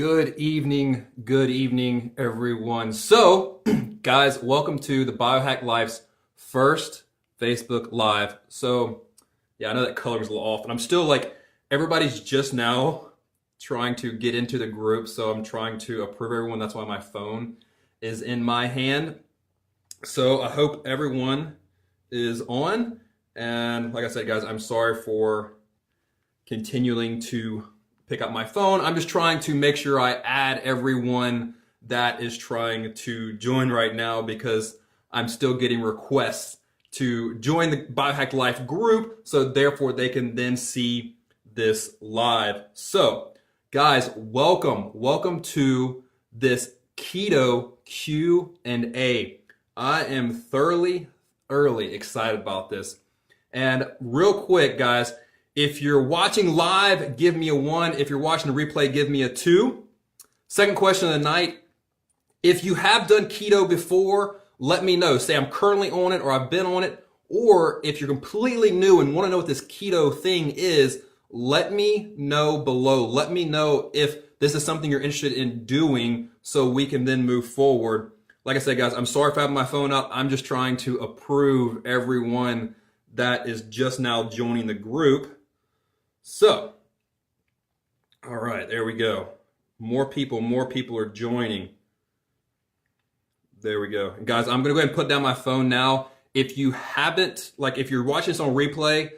Good evening, everyone. So, guys, welcome to the Biohack Life's first Facebook Live. So, yeah, I know that color was a little off, and I'm still like, everybody's just now trying to get into the group, so I'm trying to approve everyone. That's why my phone is in my hand. So, I hope everyone is on, and like I said, guys, I'm sorry for continuing to pick up my phone. I'm just trying to make sure I add everyone that is trying to join right now because I'm still getting requests to join the Biohack Life group, so therefore they can then see this live. So, guys, welcome to this keto Q&A. I am thoroughly excited about this. And real quick, guys, if you're watching live, give me a 1. If you're watching the replay, give me a 2. Second question of the night. If you have done keto before, let me know. Say I'm currently on it or I've been on it. Or if you're completely new and want to know what this keto thing is, let me know below. Let me know if this is something you're interested in doing so we can then move forward. Like I said, guys, I'm sorry if I have my phone up. I'm just trying to approve everyone that is just now joining the group. So, all right, there we go. More people are joining. There we go. And guys, I'm going to go ahead and put down my phone now. If you haven't, like if you're watching this on replay,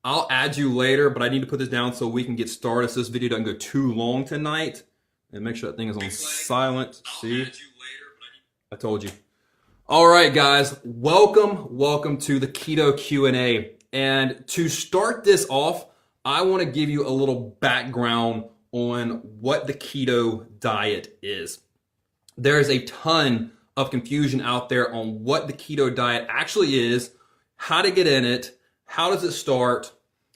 I'll add you later, but I need to put this down so we can get started so this video doesn't go too long tonight. And make sure that thing is on silent. See? I told you. All right, guys, welcome to the Keto Q&A. And to start this off, I want to give you a little background on what the keto diet is. There is a ton of confusion out there on what the keto diet actually is, how to get in it, how does it start.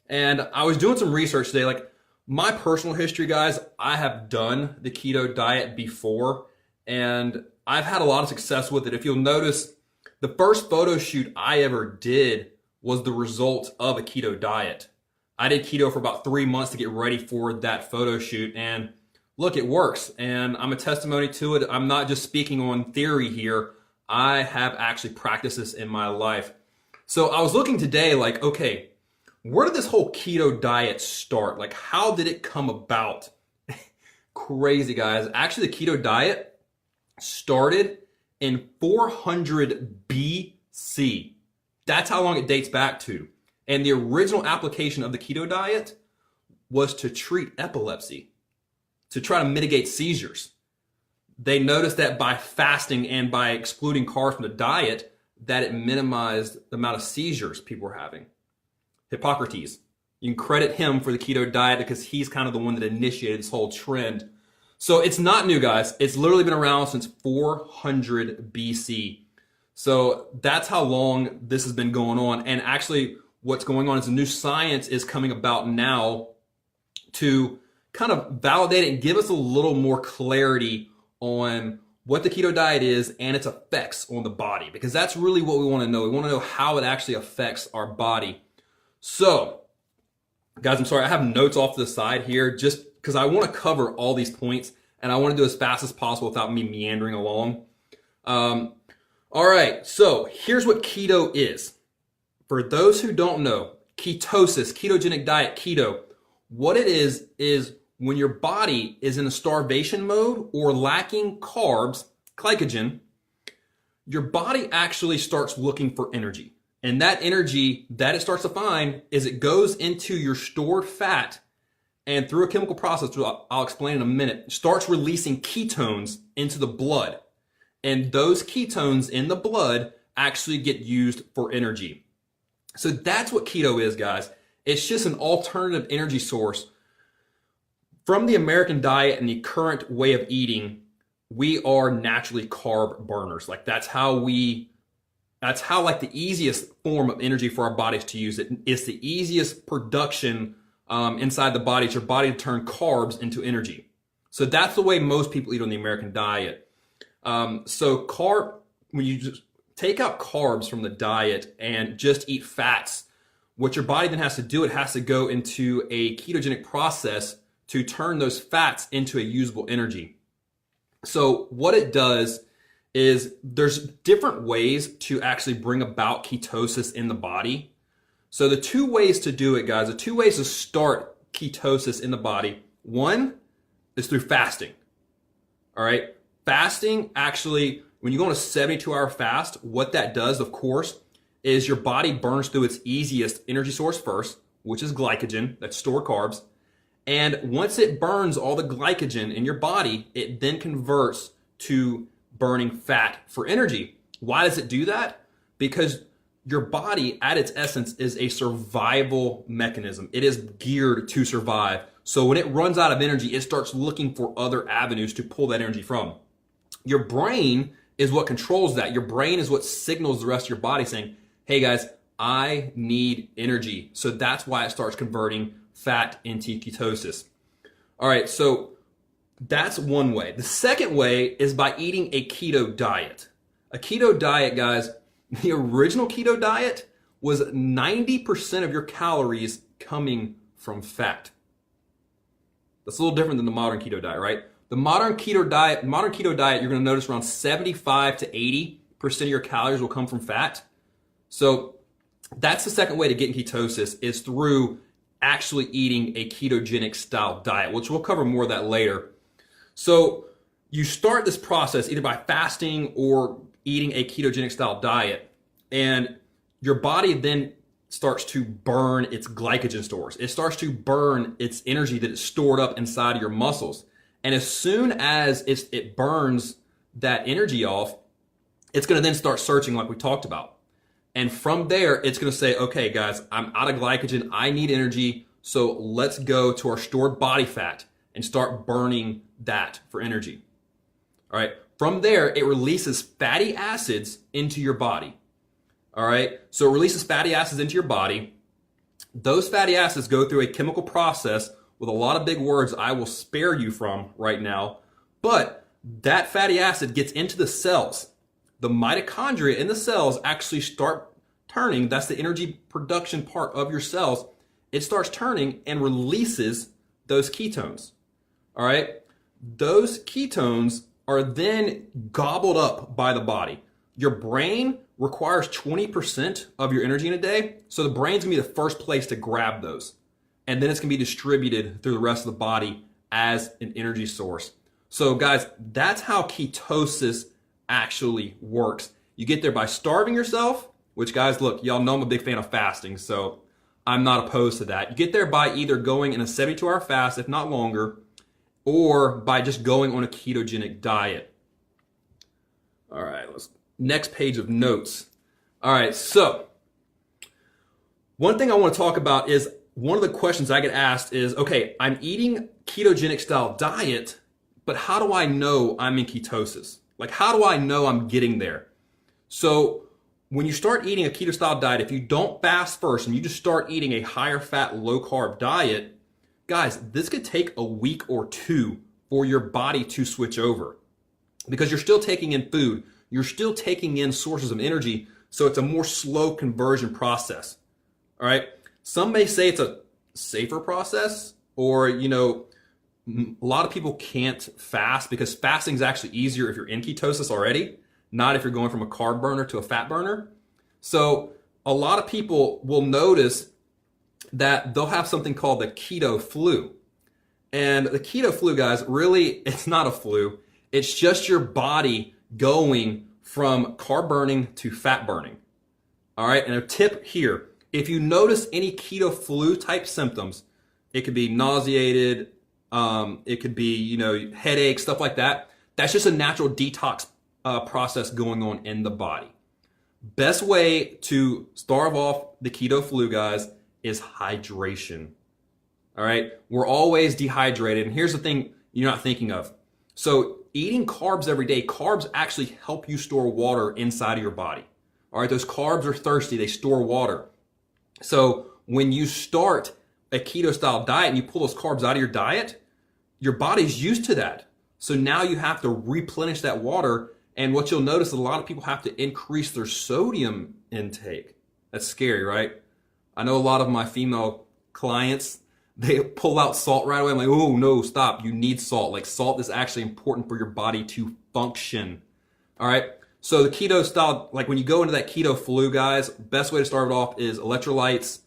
And I was doing some research today, like my personal history, guys, I have done the keto diet before and I've had a lot of success with it. If you'll notice, the first photo shoot I ever did was the result of a keto diet. I did keto for about 3 months to get ready for that photo shoot, and look, it works, and I'm a testimony to it. I'm not just speaking on theory here. I have actually practiced this in my life. So I was looking today like, okay, where did this whole keto diet start? Like, how did it come about? Crazy, guys. Actually, the keto diet started in 400 BC. That's how long it dates back to. And the original application of the keto diet was to treat epilepsy, to try to mitigate seizures. They noticed that by fasting and by excluding carbs from the diet, that it minimized the amount of seizures people were having. Hippocrates, you can credit him for the keto diet because he's kind of the one that initiated this whole trend. So it's not new, guys. It's literally been around since 400 BC. So that's how long this has been going on. And actually, what's going on is a new science is coming about now to kind of validate it and give us a little more clarity on what the keto diet is and its effects on the body, because that's really what we want to know. We want to know how it actually affects our body. So, guys, I'm sorry, I have notes off to the side here just because I want to cover all these points and I want to do as fast as possible without me meandering along. All right, so here's what keto is. For those who don't know, ketosis, ketogenic diet, keto, what it is when your body is in a starvation mode or lacking carbs, glycogen, your body actually starts looking for energy. And that energy that it starts to find is it goes into your stored fat and through a chemical process, which I'll explain in a minute, starts releasing ketones into the blood. And those ketones in the blood actually get used for energy. So that's what keto is, guys. It's just an alternative energy source. From the American diet and the current way of eating, we are naturally carb burners. Like that's how like the easiest form of energy for our bodies to use it. It's the easiest production inside the body. It's your body to turn carbs into energy. So that's the way most people eat on the American diet. When you just take out carbs from the diet and just eat fats, what your body then has to do, it has to go into a ketogenic process to turn those fats into a usable energy. So what it does is there's different ways to actually bring about ketosis in the body. So the two ways to do it, guys, the two ways to start ketosis in the body, one is through fasting. All right. Fasting actually, when you go on a 72-hour fast, what that does, of course, is your body burns through its easiest energy source first, which is glycogen, that's stored carbs. And once it burns all the glycogen in your body, it then converts to burning fat for energy. Why does it do that? Because your body, at its essence, is a survival mechanism. It is geared to survive. So when it runs out of energy, it starts looking for other avenues to pull that energy from. Your brain is what controls that. Your brain is what signals the rest of your body saying, hey guys, I need energy. So that's why it starts converting fat into ketosis. All right, so that's one way. The second way is by eating a keto diet. A keto diet, guys, the original keto diet was 90% of your calories coming from fat. That's a little different than the modern keto diet, right? The modern keto diet, you're going to notice around 75 to 80% of your calories will come from fat. So that's the second way to get in ketosis, is through actually eating a ketogenic style diet, which we'll cover more of that later. So you start this process either by fasting or eating a ketogenic style diet, and your body then starts to burn its glycogen stores. It starts to burn its energy that is stored up inside of your muscles. And as soon as it burns that energy off, it's going to then start searching like we talked about. And from there, it's going to say, okay, guys, I'm out of glycogen. I need energy. So let's go to our stored body fat and start burning that for energy. All right. From there, it releases fatty acids into your body. All right. So it releases fatty acids into your body. Those fatty acids go through a chemical process with a lot of big words I will spare you from right now. But that fatty acid gets into the cells. The mitochondria in the cells actually start turning. That's the energy production part of your cells. It starts turning and releases those ketones. All right. Those ketones are then gobbled up by the body. Your brain requires 20% of your energy in a day. So the brain's gonna be the first place to grab those. And then it's gonna be distributed through the rest of the body as an energy source. So guys, that's how ketosis actually works. You get there by starving yourself, which guys, look, y'all know I'm a big fan of fasting, so I'm not opposed to that. You get there by either going in a 72-hour fast, if not longer, or by just going on a ketogenic diet. All right, next page of notes. All right, so one thing I want to talk about is one of the questions I get asked is, okay, I'm eating ketogenic style diet, but how do I know I'm in ketosis? Like, how do I know I'm getting there? So when you start eating a keto style diet, if you don't fast first and you just start eating a higher fat, low carb diet, guys, this could take a week or two for your body to switch over because you're still taking in food. You're still taking in sources of energy. So it's a more slow conversion process. All right. Some may say it's a safer process, or, you know, a lot of people can't fast because fasting is actually easier if you're in ketosis already, not if you're going from a carb burner to a fat burner. So a lot of people will notice that they'll have something called the keto flu. And the keto flu, guys, really, it's not a flu. It's just your body going from carb burning to fat burning. All right. And a tip here, if you notice any keto flu type symptoms, it could be nauseated, it could be, you know, headache, stuff like that. That's just a natural detox process going on in the body. Best way to starve off the keto flu, guys, is hydration. All right. We're always dehydrated. And here's the thing you're not thinking of. So eating carbs every day, carbs actually help you store water inside of your body. All right. Those carbs are thirsty. They store water. So when you start a keto style diet and you pull those carbs out of your diet, your body's used to that. So now you have to replenish that water. And what you'll notice is a lot of people have to increase their sodium intake. That's scary, right? I know a lot of my female clients, they pull out salt right away. I'm like, oh no, stop. You need salt. Like salt is actually important for your body to function. All right. So the keto style, like when you go into that keto flu, guys, best way to start it off is electrolytes,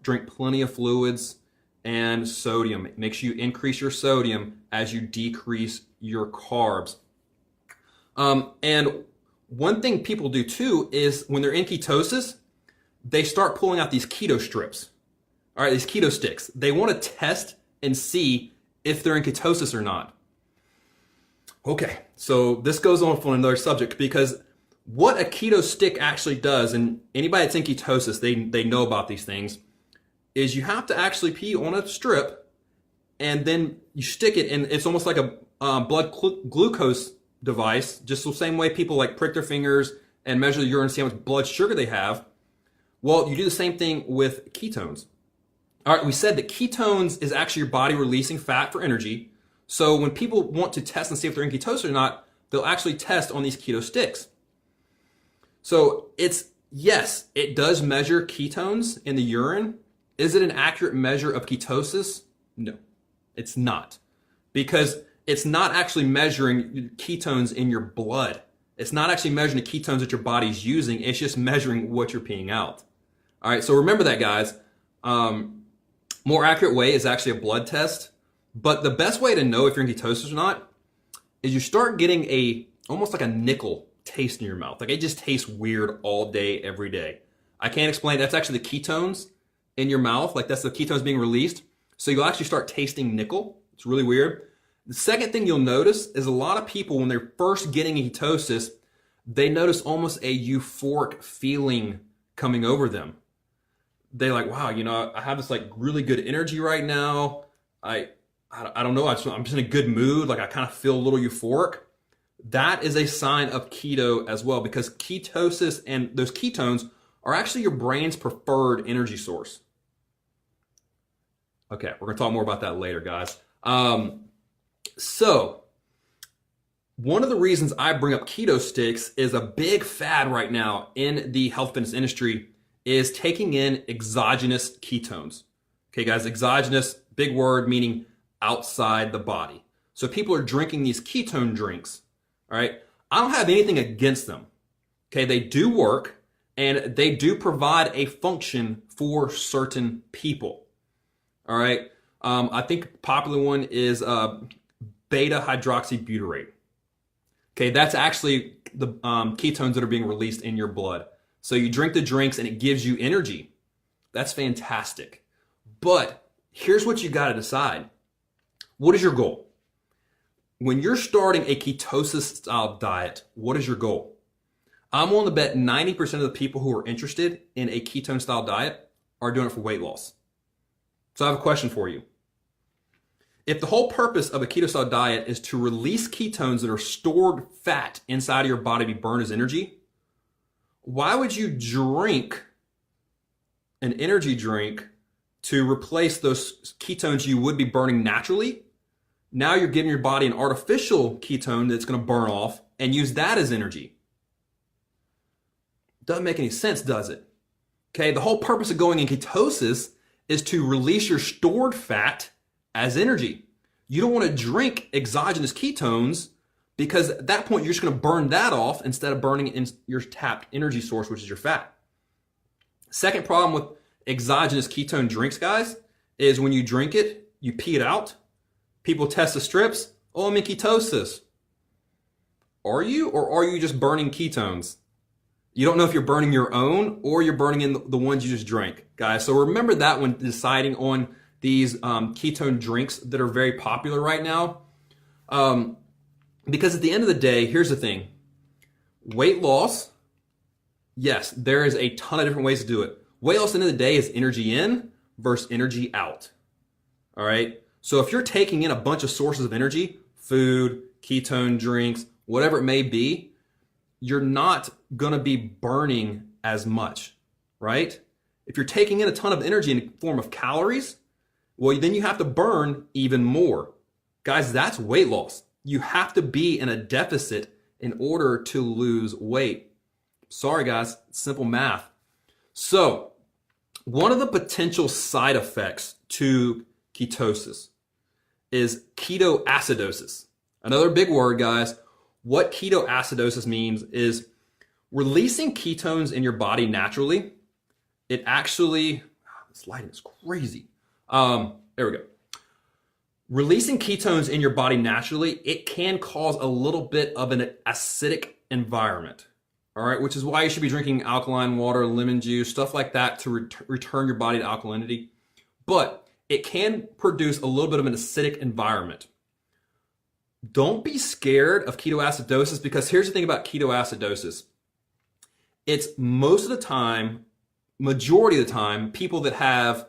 drink plenty of fluids, and sodium. It makes you increase your sodium as you decrease your carbs. And one thing people do too is when they're in ketosis, they start pulling out these keto strips. All right, these keto sticks. They want to test and see if they're in ketosis or not. Okay, so this goes on for another subject because what a keto stick actually does, and anybody that's in ketosis, they know about these things, is you have to actually pee on a strip and then you stick it, and it's almost like a blood glucose device, just the same way people like prick their fingers and measure the urine and see how much blood sugar they have. Well, you do the same thing with ketones. All right, we said that ketones is actually your body releasing fat for energy. So when people want to test and see if they're in ketosis or not, they'll actually test on these keto sticks. So yes, it does measure ketones in the urine. Is it an accurate measure of ketosis? No, it's not. Because it's not actually measuring ketones in your blood. It's not actually measuring the ketones that your body's using. It's just measuring what you're peeing out. All right, so remember that, guys. More accurate way is actually a blood test. But the best way to know if you're in ketosis or not is you start getting almost like a nickel taste in your mouth. Like it just tastes weird all day, every day. I can't explain. That's actually the ketones in your mouth. Like that's the ketones being released. So you'll actually start tasting nickel. It's really weird. The second thing you'll notice is a lot of people, when they're first getting in ketosis, they notice almost a euphoric feeling coming over them. They're like, wow, I have this like really good energy right now. I don't know. I'm just in a good mood. Like I kind of feel a little euphoric. That is a sign of keto as well, because ketosis and those ketones are actually your brain's preferred energy source. Okay, we're going to talk more about that later, guys. So one of the reasons I bring up keto sticks is a big fad right now in the health fitness industry is taking in exogenous ketones. Okay, guys, exogenous, big word meaning outside the body. So people are drinking these ketone drinks, all right? I don't have anything against them. Okay, they do work and they do provide a function for certain people. All right, I think a popular one is beta hydroxybutyrate. Okay, that's actually the ketones that are being released in your blood. So you drink the drinks and it gives you energy. That's fantastic. But here's what you got to decide. What is your goal? When you're starting a ketosis style diet, what is your goal? I'm willing to bet 90% of the people who are interested in a ketone style diet are doing it for weight loss. So I have a question for you. If the whole purpose of a keto style diet is to release ketones that are stored fat inside of your body to be burned as energy, why would you drink an energy drink to replace those ketones you would be burning naturally? Now you're giving your body an artificial ketone that's going to burn off and use that as energy. Doesn't make any sense, does it? Okay, the whole purpose of going in ketosis is to release your stored fat as energy. You don't want to drink exogenous ketones because at that point you're just going to burn that off instead of burning in your tapped energy source, which is your fat. Second problem with exogenous ketone drinks, guys, is when you drink it, you pee it out. People test the strips. Oh, I'm in ketosis. Are you, or are you just burning ketones? You don't know if you're burning your own or you're burning in the ones you just drank, guys. So remember that when deciding on these ketone drinks that are very popular right now. Because at the end of the day, here's the thing. Weight loss, yes, there is a ton of different ways to do it. Weight loss at the end of the day is energy in versus energy out. All right? So if you're taking in a bunch of sources of energy, food, ketone drinks, whatever it may be, you're not going to be burning as much, right? If you're taking in a ton of energy in the form of calories, well, then you have to burn even more. Guys, that's weight loss. You have to be in a deficit in order to lose weight. Sorry, guys, simple math. So, one of the potential side effects to ketosis is ketoacidosis. Another big word, guys. What ketoacidosis means is releasing ketones in your body naturally. It actually, this lighting is crazy. There we go. Releasing ketones in your body naturally, it can cause a little bit of an acidic environment. All right, which is why you should be drinking alkaline water, lemon juice, stuff like that to return your body to alkalinity. But it can produce a little bit of an acidic environment. Don't be scared of ketoacidosis, because here's the thing about ketoacidosis. It's most of the time, majority of the time, people that have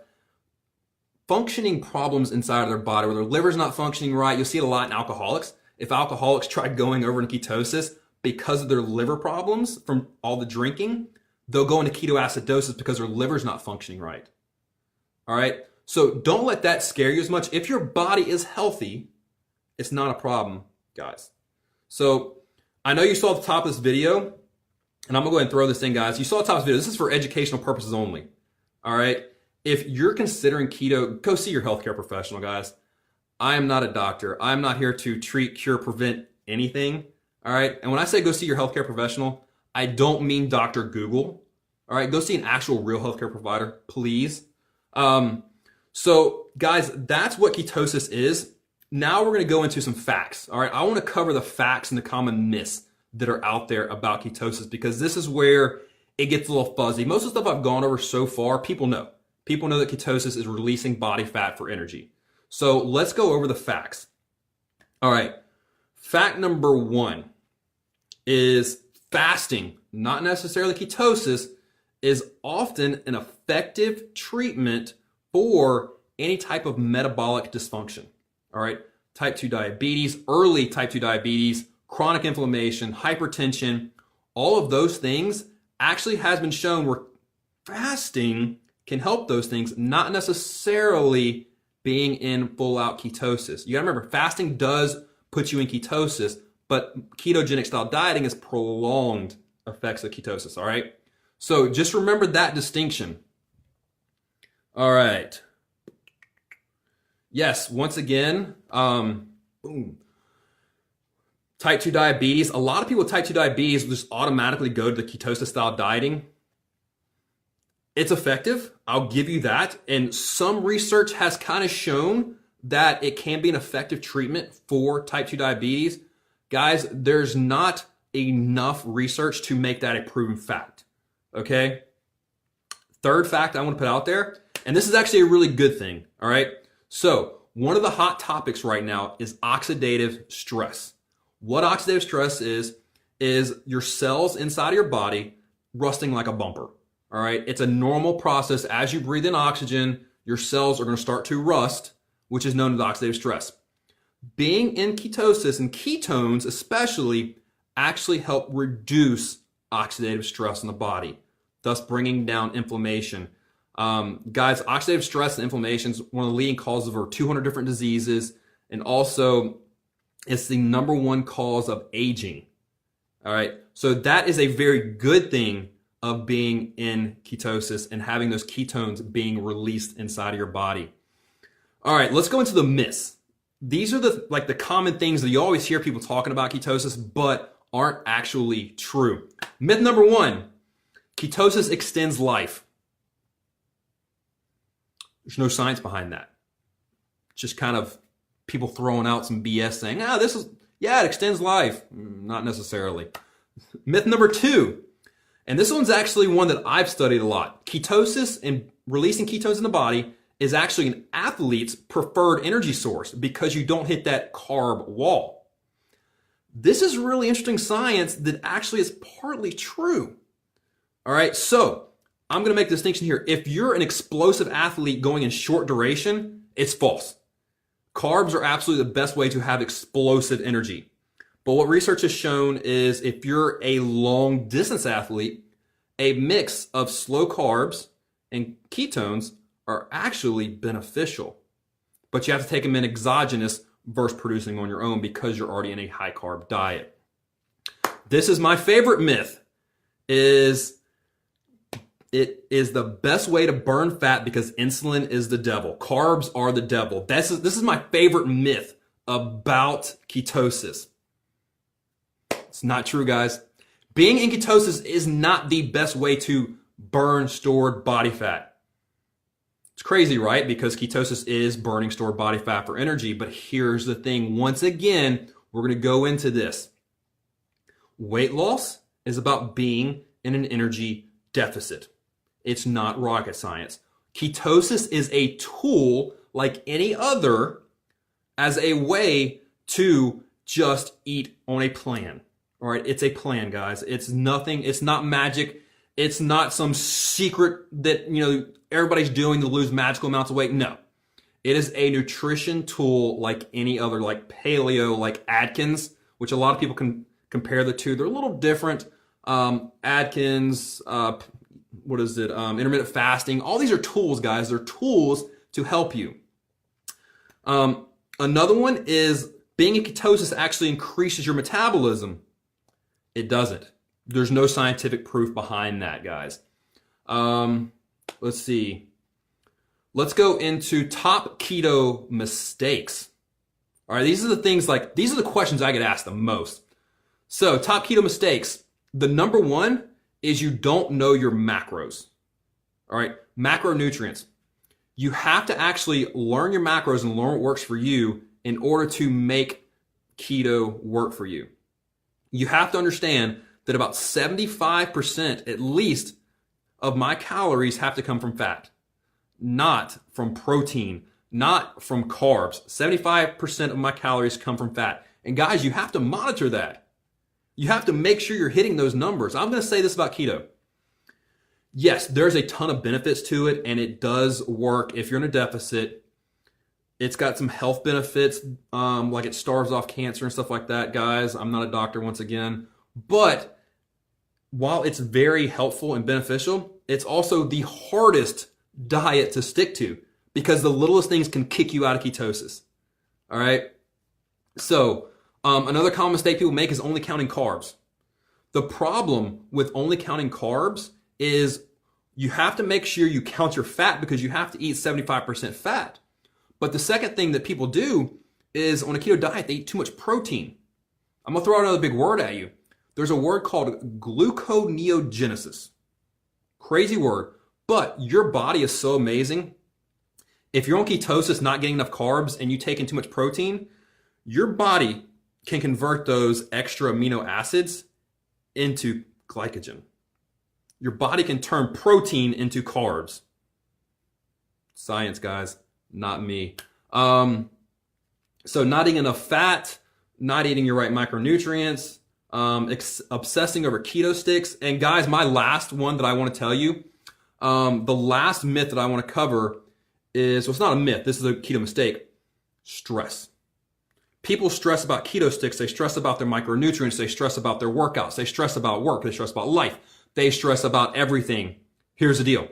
functioning problems inside of their body where their liver's not functioning right. You'll see it a lot in alcoholics. If alcoholics try going over into ketosis because of their liver problems from all the drinking, they'll go into ketoacidosis because their liver's not functioning right. All right? So don't let that scare you as much. If your body is healthy, it's not a problem, guys. So I know you saw the top of this video, and I'm gonna go ahead and throw this in, guys. You saw the top of this video. This is for educational purposes only. All right? If you're considering keto, go see your healthcare professional, guys. I am not a doctor. I'm not here to treat, cure, prevent anything. All right? And when I say go see your healthcare professional, I don't mean Dr. Google. All right? Go see an actual real healthcare provider, please. So guys, that's what ketosis is. Now we're going to go into some facts. All right? I want to cover the facts and the common myths that are out there about ketosis, because this is where it gets a little fuzzy. Most of the stuff I've gone over so far, people know. People know that ketosis is releasing body fat for energy. So let's go over the facts. All right. Fact number 1 is fasting, not necessarily ketosis, is often an effective treatment for any type of metabolic dysfunction. All right. Type 2 diabetes, early type 2 diabetes, chronic inflammation, hypertension, all of those things actually has been shown where fasting can help those things, not necessarily being in full-out ketosis. You gotta remember, fasting does put you in ketosis, but ketogenic style dieting is prolonged effects of ketosis, all right? So just remember that distinction. All right. Yes, once again, boom. Type 2 diabetes. A lot of people with type 2 diabetes just automatically go to the ketosis style dieting. It's effective, I'll give you that. And some research has kind of shown that it can be an effective treatment for type 2 diabetes. Guys, there's not enough research to make that a proven fact, okay? Third fact I want to put out there, and this is actually a really good thing, all right? So one of the hot topics right now is oxidative stress. What oxidative stress is your cells inside of your body rusting like a bumper. All right, it's a normal process. As you breathe in oxygen, your cells are going to start to rust, which is known as oxidative stress. Being in ketosis and ketones especially actually help reduce oxidative stress in the body, thus bringing down inflammation. Guys, oxidative stress and inflammation is one of the leading causes of over 200 different diseases, and also it's the #1 cause of aging. All right, so that is a very good thing of being in ketosis and having those ketones being released inside of your body. All right, let's go into the myths. These are the common things that you always hear people talking about ketosis, but aren't actually true. Myth number 1, ketosis extends life. There's no science behind that. Just kind of people throwing out some BS saying, it extends life. Not necessarily. Myth number 2, and this one's actually one that I've studied a lot. Ketosis and releasing ketones in the body is actually an athlete's preferred energy source because you don't hit that carb wall. This is really interesting science that actually is partly true. All right, so I'm going to make a distinction here. If you're an explosive athlete going in short duration, it's false. Carbs are absolutely the best way to have explosive energy. But what research has shown is if you're a long distance athlete, a mix of slow carbs and ketones are actually beneficial. But you have to take them in exogenous versus producing on your own because you're already in a high carb diet. This is my favorite myth, is It is the best way to burn fat because insulin is the devil. Carbs are the devil. This is my favorite myth about ketosis. It's not true, guys. Being in ketosis is not the best way to burn stored body fat. It's crazy, right? Because ketosis is burning stored body fat for energy. But here's the thing. Once again, we're going to go into this. Weight loss is about being in an energy deficit. It's not rocket science. Ketosis is a tool like any other as a way to just eat on a plan. All right, it's a plan, guys. It's nothing. It's not magic. It's not some secret that, everybody's doing to lose magical amounts of weight. No. It is a nutrition tool like any other, like paleo, like Atkins, which a lot of people can compare the two. They're a little different. Atkins, intermittent fasting. All these are tools, guys. They're tools to help you. Another one is being in ketosis actually increases your metabolism. It doesn't. There's no scientific proof behind that, guys. Let's see. Let's go into top keto mistakes. All right, these are the questions I get asked the most. So, top keto mistakes. The number one is you don't know your macros. All right, macronutrients. You have to actually learn your macros and learn what works for you in order to make keto work for you. You have to understand that about 75% at least of my calories have to come from fat, not from protein, not from carbs. 75% of my calories come from fat. And guys, you have to monitor that. You have to make sure you're hitting those numbers. I'm going to say this about keto. Yes, there's a ton of benefits to it, and it does work if you're in a deficit. It's got some health benefits, like it starves off cancer and stuff like that, guys. I'm not a doctor once again. But while it's very helpful and beneficial, it's also the hardest diet to stick to because the littlest things can kick you out of ketosis. All right? So, another common mistake people make is only counting carbs. The problem with only counting carbs is you have to make sure you count your fat because you have to eat 75% fat. But the second thing that people do is on a keto diet, they eat too much protein. I'm going to throw out another big word at you. There's a word called gluconeogenesis. Crazy word, but your body is so amazing. If you're on ketosis, not getting enough carbs, and you take in too much protein, your body can convert those extra amino acids into glycogen. Your body can turn protein into carbs. Science, guys, not me. So not eating enough fat, not eating your right micronutrients, obsessing over keto sticks. And guys, my last one that I want to tell you, the last myth that I want to cover is, well, it's not a myth, this is a keto mistake, stress. People stress about keto sticks, they stress about their micronutrients, they stress about their workouts, they stress about work, they stress about life, they stress about everything. Here's the deal.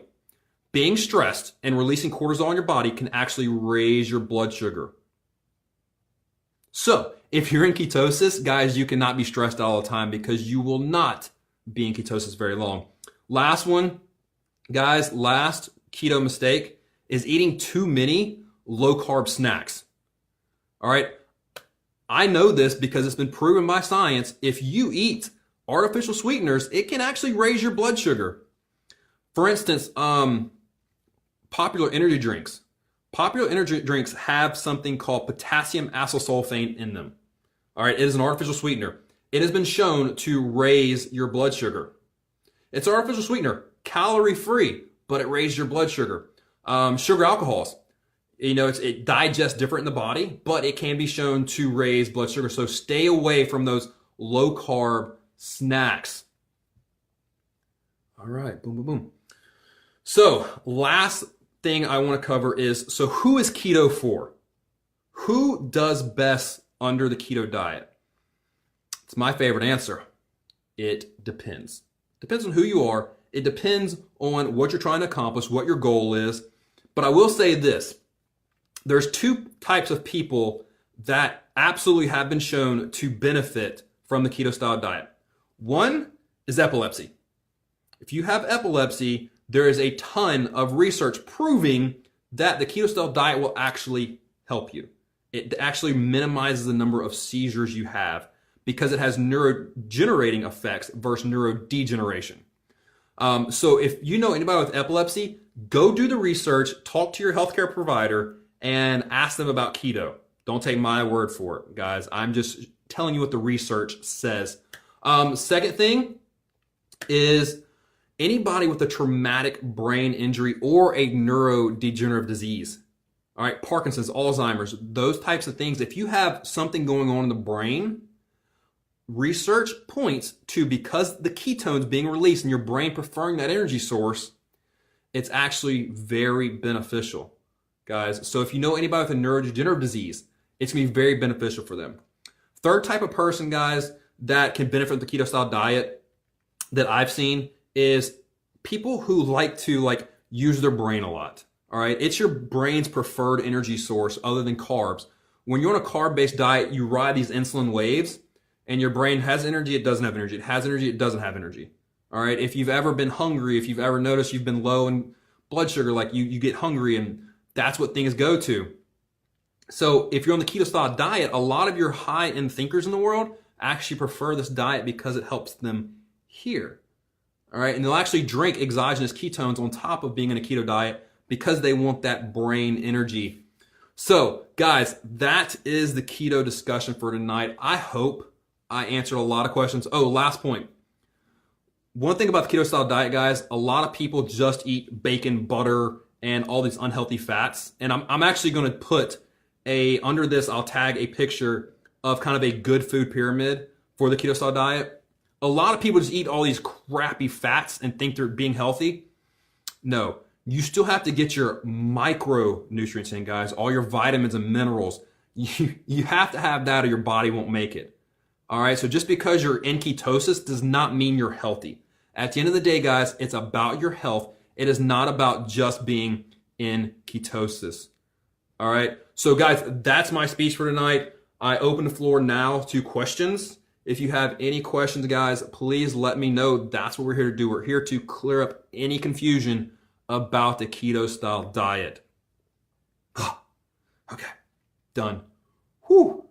Being stressed and releasing cortisol in your body can actually raise your blood sugar. So, if you're in ketosis, guys, you cannot be stressed all the time because you will not be in ketosis very long. Last one, guys, last keto mistake is eating too many low-carb snacks. All right? I know this because it's been proven by science. If you eat artificial sweeteners, it can actually raise your blood sugar. For instance, popular energy drinks. Popular energy drinks have something called potassium acylsulfate in them. All right, it is an artificial sweetener. It has been shown to raise your blood sugar. It's an artificial sweetener, calorie-free, but it raises your blood sugar. Sugar alcohols, it digests different in the body, but it can be shown to raise blood sugar. So stay away from those low-carb snacks. All right, boom, boom, boom. So last thing I want to cover is, so who is keto for? Who does best under the keto diet? It's my favorite answer. It depends. Depends on who you are. It depends on what you're trying to accomplish, what your goal is. But I will say this. There's two types of people that absolutely have been shown to benefit from the keto style diet. One is epilepsy. If you have epilepsy, there is a ton of research proving that the keto style diet will actually help you. It actually minimizes the number of seizures you have because it has neurogenerating effects versus neurodegeneration. So if you know anybody with epilepsy, go do the research, talk to your healthcare provider, and ask them about keto. Don't take my word for it, guys. I'm just telling you what the research says. Second thing is anybody with a traumatic brain injury or a neurodegenerative disease. All right, Parkinson's, Alzheimer's, those types of things. If you have something going on in the brain, research points to, because the ketones being released and your brain preferring that energy source, it's actually very beneficial, guys. So if you know anybody with a neurodegenerative disease, it's going to be very beneficial for them. Third type of person, guys, that can benefit from the keto style diet that I've seen is people who like to use their brain a lot. All right, it's your brain's preferred energy source other than carbs. When you're on a carb-based diet, you ride these insulin waves, and your brain has energy, it doesn't have energy. It has energy, it doesn't have energy. All right, if you've ever been hungry, if you've ever noticed you've been low in blood sugar, like you get hungry, and that's what things go to. So if you're on the keto style diet, a lot of your high-end thinkers in the world actually prefer this diet because it helps them here. All right, and they'll actually drink exogenous ketones on top of being in a keto diet because they want that brain energy. So, guys, that is the keto discussion for tonight. I hope I answered a lot of questions. Oh, last point. One thing about the keto style diet, guys, a lot of people just eat bacon, butter, and all these unhealthy fats. And I'm actually going to put under this, I'll tag a picture of kind of a good food pyramid for the keto style diet. A lot of people just eat all these crappy fats and think they're being healthy. No. You still have to get your micronutrients in, guys, all your vitamins and minerals. You have to have that or your body won't make it. All right, so just because you're in ketosis does not mean you're healthy. At the end of the day, guys, it's about your health. It is not about just being in ketosis. All right, so guys, that's my speech for tonight. I open the floor now to questions. If you have any questions, guys, please let me know. That's what we're here to do. We're here to clear up any confusion about the keto style diet. Okay, done. Whew.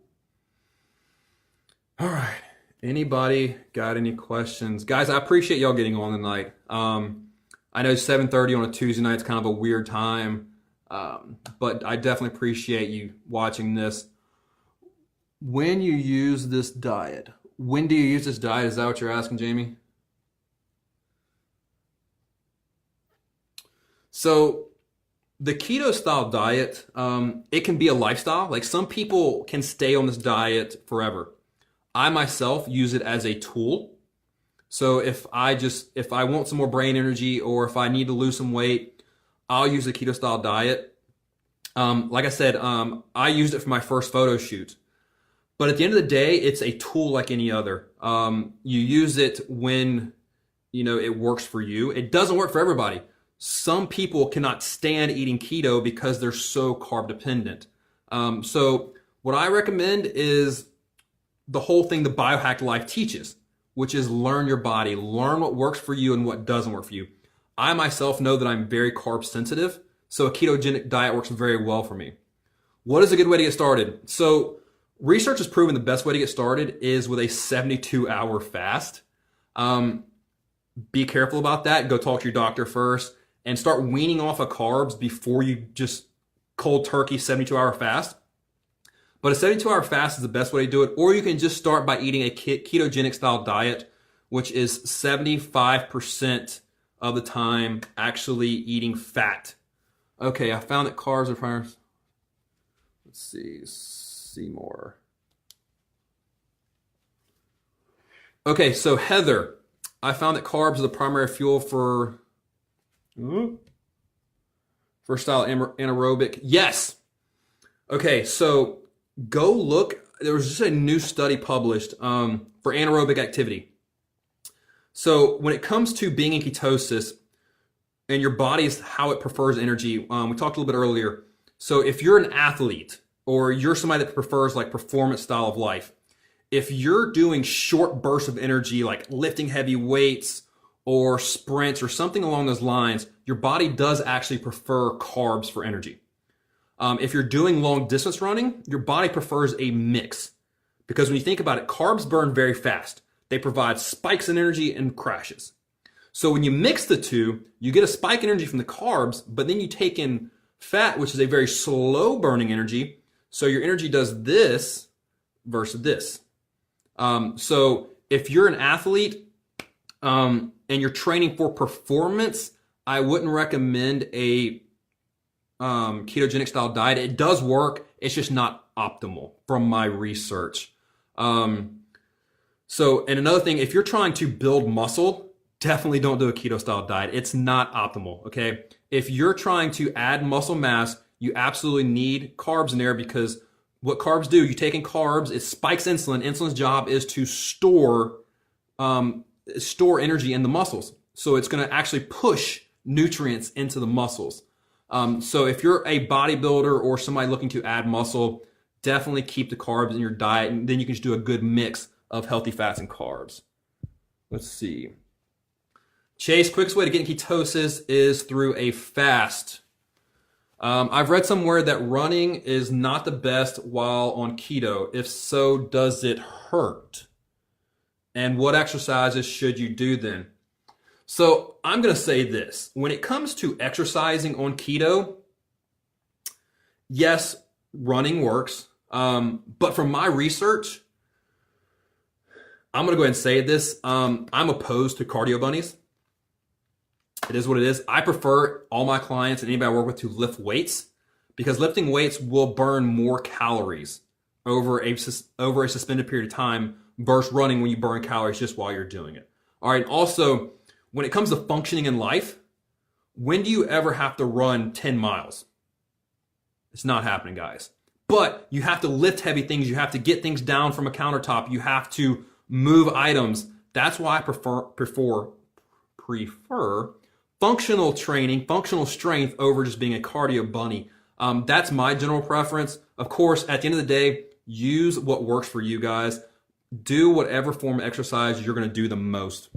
All right. Anybody got any questions? Guys, I appreciate y'all getting on tonight. I know 7:30 on a Tuesday night is kind of a weird time, but I definitely appreciate you watching this. When you use this diet, when do you use this diet? Is that what you're asking, Jamie? So the keto style diet, it can be a lifestyle. Like some people can stay on this diet forever. I myself use it as a tool. So if I want some more brain energy or if I need to lose some weight, I'll use the keto style diet. Like I said, I used it for my first photo shoot. But at the end of the day, it's a tool like any other. You use it when it works for you. It doesn't work for everybody. Some people cannot stand eating keto because they're so carb dependent. So what I recommend is the whole thing the Biohacked Life teaches, which is learn your body, learn what works for you and what doesn't work for you. I myself know that I'm very carb sensitive, so a ketogenic diet works very well for me. What is a good way to get started? So research has proven the best way to get started is with a 72-hour fast. Be careful about that. Go talk to your doctor first and start weaning off of carbs before you just cold turkey 72-hour fast. But a 72-hour fast is the best way to do it. Or you can just start by eating a ketogenic style diet, which is 75% of the time actually eating fat. Okay, I found that carbs are primary. Let's see more. Okay, so Heather, I found that carbs are the primary fuel for style anaerobic. Yes. Okay, so go look. There was just a new study published for anaerobic activity. So when it comes to being in ketosis and your body's how it prefers energy, we talked a little bit earlier. So if you're an athlete or you're somebody that prefers like performance style of life, if you're doing short bursts of energy like lifting heavy weights or sprints or something along those lines, your body does actually prefer carbs for energy. If you're doing long distance running, your body prefers a mix. Because when you think about it, carbs burn very fast. They provide spikes in energy and crashes. So when you mix the two, you get a spike in energy from the carbs, but then you take in fat, which is a very slow burning energy. So your energy does this versus this. So if you're an athlete and you're training for performance, I wouldn't recommend a ketogenic style diet. It does work. It's just not optimal from my research. And another thing, if you're trying to build muscle, definitely don't do a keto style diet. It's not optimal. Okay. If you're trying to add muscle mass, you absolutely need carbs in there, because what carbs do, you take in carbs, it spikes insulin. Insulin's job is to store energy in the muscles. So it's going to actually push nutrients into the muscles. So if you're a bodybuilder or somebody looking to add muscle, definitely keep the carbs in your diet, and then you can just do a good mix of healthy fats and carbs. Let's see. Chase, quickest way to get in ketosis is through a fast. I've read somewhere that running is not the best while on keto. If so, does it hurt? And what exercises should you do then? So I'm going to say this. When it comes to exercising on keto, yes, running works. But from my research, I'm going to go ahead and say this. I'm opposed to cardio bunnies. It is what it is. I prefer all my clients and anybody I work with to lift weights, because lifting weights will burn more calories over a suspended period of time versus running when you burn calories just while you're doing it. All right. Also, when it comes to functioning in life, when do you ever have to run 10 miles? It's not happening, guys. But you have to lift heavy things. You have to get things down from a countertop. You have to move items. That's why I prefer functional training, functional strength over just being a cardio bunny. That's my general preference. Of course, at the end of the day, use what works for you guys. Do whatever form of exercise you're going to do the most.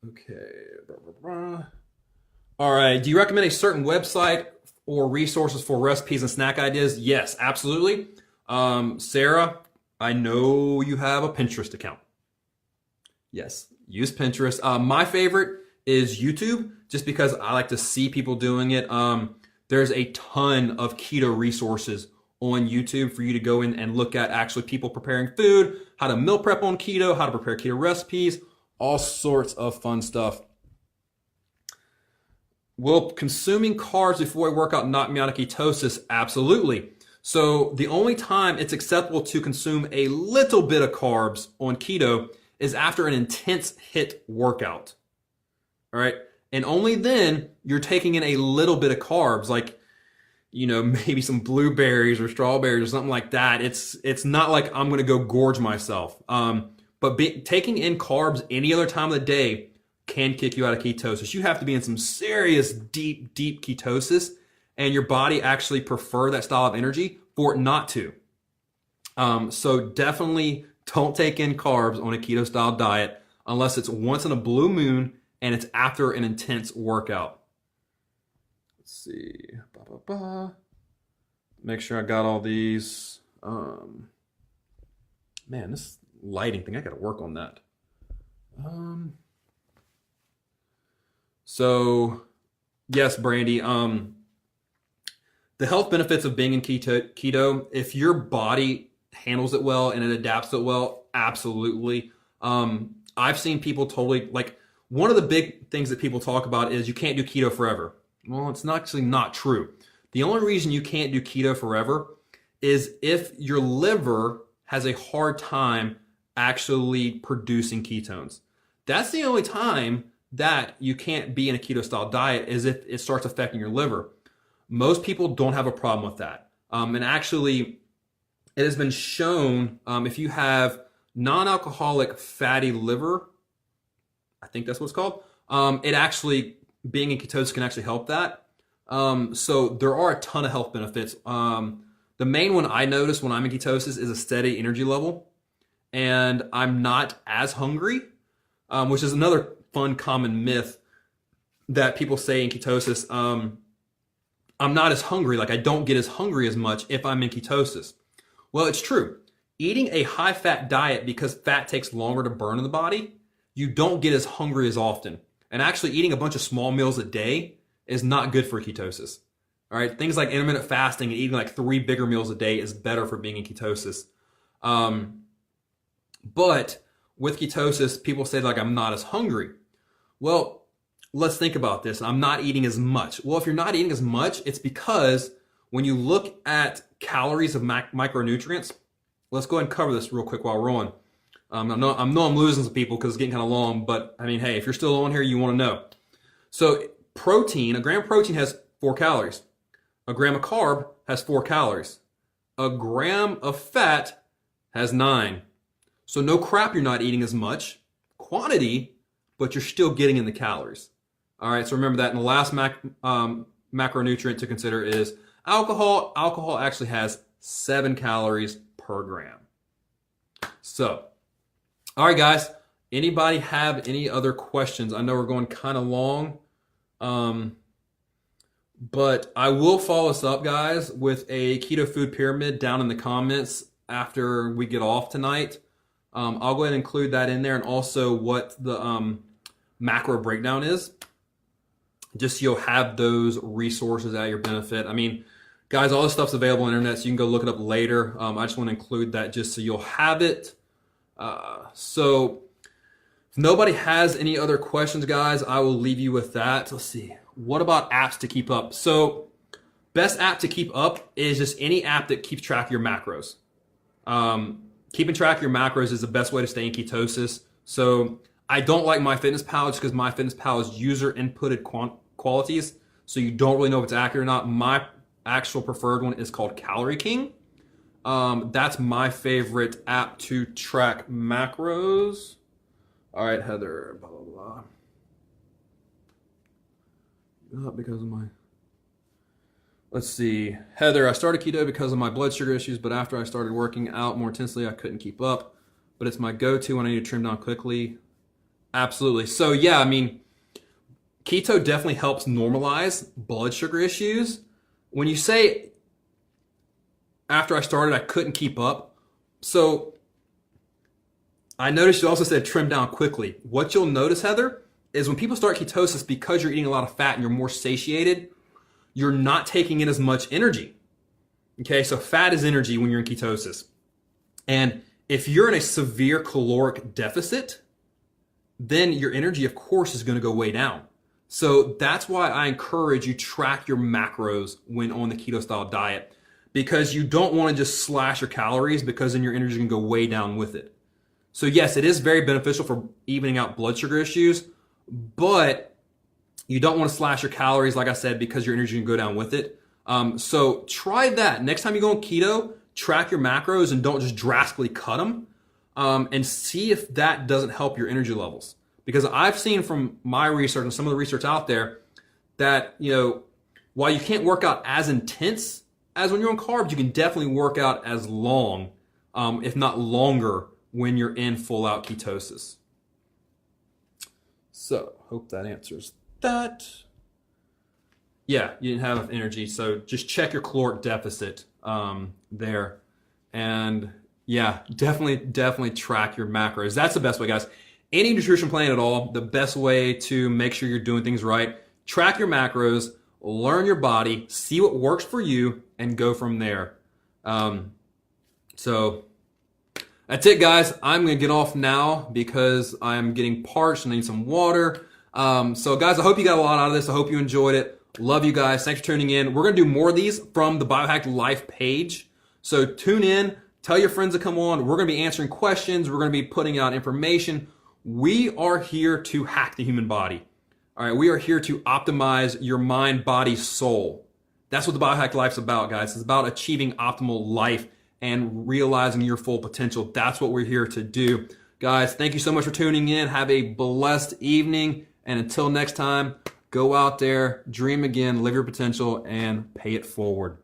Okay. All right. Do you recommend a certain website or resources for recipes and snack ideas? Yes, absolutely. Sarah, I know you have a Pinterest account. Yes, use Pinterest. My favorite is YouTube, just because I like to see people doing it. There's a ton of keto resources on YouTube for you to go in and look at actually people preparing food, how to meal prep on keto, how to prepare keto recipes, all sorts of fun stuff. Will consuming carbs before I work out knock me out of ketosis? Absolutely. So the only time it's acceptable to consume a little bit of carbs on keto is after an intense HIIT workout. All right. And only then you're taking in a little bit of carbs, like, maybe some blueberries or strawberries or something like that. It's not like I'm going to go gorge myself. But taking in carbs any other time of the day can kick you out of ketosis. You have to be in some serious deep ketosis, and your body actually prefer that style of energy for it not to. So definitely don't take in carbs on a keto style diet unless it's once in a blue moon and it's after an intense workout. Let's see. Make sure I got all these. Man, this lighting thing, I got to work on that. So yes, Brandy, the health benefits of being in keto, if your body handles it well and it adapts it well, absolutely. I've seen people totally, like, one of the big things that people talk about is you can't do keto forever. Well, it's actually not true. The only reason you can't do keto forever is if your liver has a hard time actually producing ketones. That's the only time that you can't be in a keto style diet, is if it starts affecting your liver. Most people don't have a problem with that. And actually, it has been shown if you have non-alcoholic fatty liver, I think that's what it's called, it actually, being in ketosis can actually help that. So there are a ton of health benefits. The main one I notice when I'm in ketosis is a steady energy level, and I'm not as hungry. which is another fun common myth that people say in ketosis. I'm not as hungry, like I don't get as hungry as much if I'm in ketosis. Well, it's true. Eating a high-fat diet, because fat takes longer to burn in the body, you don't get as hungry as often. And actually eating a bunch of small meals a day is not good for ketosis. All right, things like intermittent fasting and eating like 3 bigger meals a day is better for being in ketosis. But with ketosis, people say like I'm not as hungry. Well, let's think about this. I'm not eating as much. Well, if you're not eating as much, it's because when you look at calories of micronutrients, let's go ahead and cover this real quick while we're on. I know I'm losing some people because it's getting kind of long, but I mean, hey, if you're still on here, you want to know. So protein, a gram of protein has 4 calories. A gram of carb has 4 calories. A gram of fat has 9. So no crap, you're not eating as much quantity, but you're still getting in the calories. All right, so remember that. And the last macronutrient to consider is alcohol. Alcohol actually has 7 calories per gram. So, all right, guys, anybody have any other questions? I know we're going kind of long, but I will follow us up, guys, with a keto food pyramid down in the comments after we get off tonight. I'll go ahead and include that in there, and also what the macro breakdown is, just so you'll have those resources at your benefit. I mean, guys, all this stuff's available on the internet, so you can go look it up later. I just want to include that just so you'll have it. So if nobody has any other questions, guys, I will leave you with that. Let's see. What about apps to keep up? So best app to keep up is just any app that keeps track of your macros. Keeping track of your macros is the best way to stay in ketosis. So I don't like MyFitnessPal just because MyFitnessPal is user inputted qualities, so you don't really know if it's accurate or not. My actual preferred one is called Calorie King. That's my favorite app to track macros. All right, Heather, blah, blah, blah. Because of my... Let's see. Heather, I started keto because of my blood sugar issues, but after I started working out more intensely, I couldn't keep up. But it's my go-to when I need to trim down quickly. Absolutely. So yeah, I mean, keto definitely helps normalize blood sugar issues. When you say, after I started, I couldn't keep up. So I noticed you also said trim down quickly. What you'll notice, Heather, is when people start ketosis, because you're eating a lot of fat and you're more satiated, you're not taking in as much energy. Okay, so fat is energy when you're in ketosis. And if you're in a severe caloric deficit, then your energy, of course, is going to go way down. So that's why I encourage you track your macros when on the keto style diet, because you don't want to just slash your calories, because then your energy is going to go way down with it. So yes, it is very beneficial for evening out blood sugar issues, but you don't want to slash your calories, like I said, because your energy can go down with it. So try that. Next time you go on keto, track your macros and don't just drastically cut them, and see if that doesn't help your energy levels. Because I've seen from my research and some of the research out there that, you know, while you can't work out as intense as when you're on carbs, you can definitely work out as long, if not longer, when you're in full out ketosis. So hope that answers that. Yeah, you didn't have enough energy, so just check your caloric deficit there. And yeah, definitely track your macros. That's the best way, guys. Any nutrition plan at all, the best way to make sure you're doing things right, track your macros, learn your body, see what works for you, and go from there. So that's it, guys. I'm going to get off now because I'm getting parched and I need some water. So guys, I hope you got a lot out of this. I hope you enjoyed it. Love you guys. Thanks for tuning in. We're going to do more of these from the Biohacked Life page. So tune in, tell your friends to come on. We're going to be answering questions. We're going to be putting out information. We are here to hack the human body. All right, we are here to optimize your mind, body, soul. That's what the Biohacked Life's about, guys. It's about achieving optimal life and realizing your full potential. That's what we're here to do. Guys, thank you so much for tuning in. Have a blessed evening. And until next time, go out there, dream again, live your potential, and pay it forward.